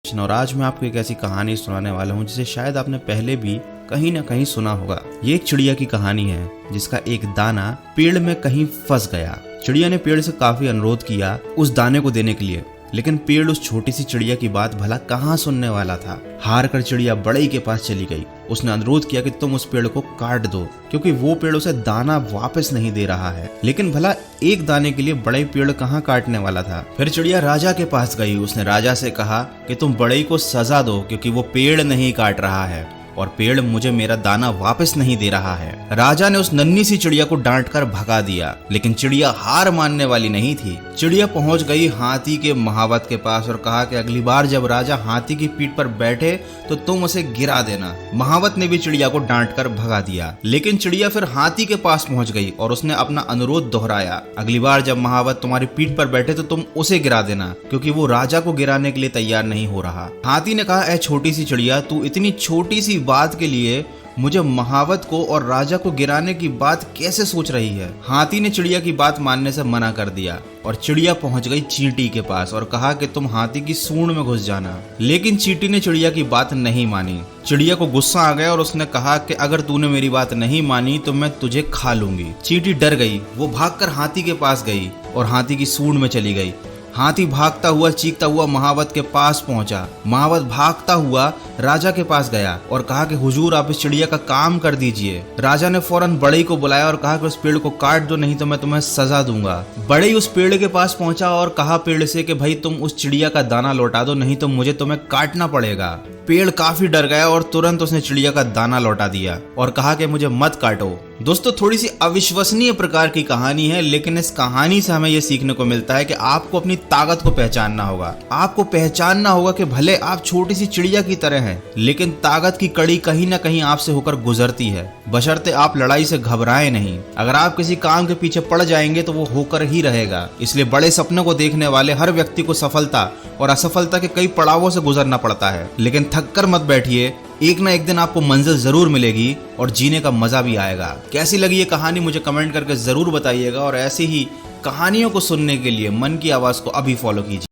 और आज मैं आपको एक ऐसी कहानी सुनाने वाला हूँ जिसे शायद आपने पहले भी कहीं ना कहीं सुना होगा। ये एक चिड़िया की कहानी है जिसका एक दाना पेड़ में कहीं फंस गया। चिड़िया ने पेड़ से काफी अनुरोध किया उस दाने को देने के लिए, लेकिन पेड़ उस छोटी सी चिड़िया की बात भला कहाँ सुनने वाला था। हार कर चिड़िया बड़ई के पास चली गई। उसने अनुरोध किया कि तुम उस पेड़ को काट दो क्योंकि वो पेड़ उसे दाना वापस नहीं दे रहा है। लेकिन भला एक दाने के लिए बड़ई पेड़ कहाँ काटने वाला था। फिर चिड़िया राजा के पास गई। उसने राजा से कहा कि तुम बड़ई को सजा दो क्योंकि वो पेड़ नहीं काट रहा है और पेड़ मुझे मेरा दाना वापस नहीं दे रहा है। राजा ने उस नन्ही सी चिड़िया को डांट कर भगा दिया, लेकिन चिड़िया हार मानने वाली नहीं थी। चिड़िया पहुंच गई हाथी के महावत के पास और कहा कि अगली बार जब राजा हाथी की पीठ पर बैठे तो तुम उसे गिरा देना। महावत ने भी चिड़िया को डांट कर भगा दिया, लेकिन चिड़िया फिर हाथी के पास पहुंच गई और उसने अपना अनुरोध दोहराया। अगली बार जब महावत तुम्हारी पीठ पर बैठे तो तुम उसे गिरा देना क्योंकि वो राजा को गिराने के लिए तैयार नहीं हो रहा। हाथी ने कहा, ऐ छोटी सी चिड़िया, तू इतनी छोटी सी बात के लिए मुझे महावत को और राजा को गिराने की बात कैसे सोच रही है। हाथी ने चिड़िया की बात मानने से मना कर दिया और चिड़िया पहुंच गई चींटी के पास और कहा कि तुम हाथी की सूंड में घुस जाना। लेकिन चींटी ने चिड़िया की बात नहीं मानी। चिड़िया को गुस्सा आ गया और उसने कहा कि अगर तूने मेरी बात नहीं मानी तो मैं तुझे खा लूंगी। चींटी डर गई। वो भागकर हाथी के पास गई और हाथी की सूंड में चली गई। हाथी भागता हुआ चीखता हुआ महावत के पास पहुंचा। महावत भागता हुआ राजा के पास गया और कहा कि हुजूर आप इस चिड़िया का काम कर दीजिए। राजा ने फौरन बड़ई को बुलाया और कहा कि उस पेड़ को काट दो नहीं तो मैं तुम्हें सजा दूंगा। बड़ई उस पेड़ के पास पहुंचा और कहा पेड़ से कि भाई तुम उस चिड़िया का दाना लौटा दो नहीं तो मुझे तुम्हें काटना पड़ेगा। पेड़ काफी डर गया और तुरंत उसने चिड़िया का दाना लौटा दिया और कहा कि मुझे मत काटो। दोस्तों, थोड़ी सी अविश्वसनीय प्रकार की कहानी है, लेकिन इस कहानी से हमें यह सीखने को मिलता है कि आपको अपनी ताकत को पहचानना होगा। आपको पहचानना होगा कि भले आप छोटी सी चिड़िया की तरह हैं, लेकिन ताकत की कड़ी कहीं ना कहीं आपसे होकर गुजरती है, बशर्ते आप लड़ाई से घबराएं नहीं। अगर आप किसी काम के पीछे पड़ जाएंगे तो वो होकर ही रहेगा। इसलिए बड़े सपनों को देखने वाले हर व्यक्ति को सफलता और असफलता के कई पड़ावों से गुजरना पड़ता है, लेकिन थककर मत बैठिए। एक ना एक दिन आपको मंजिल जरूर मिलेगी और जीने का मजा भी आएगा। कैसी लगी ये कहानी मुझे कमेंट करके जरूर बताइएगा और ऐसी ही कहानियों को सुनने के लिए मन की आवाज को अभी फॉलो कीजिए।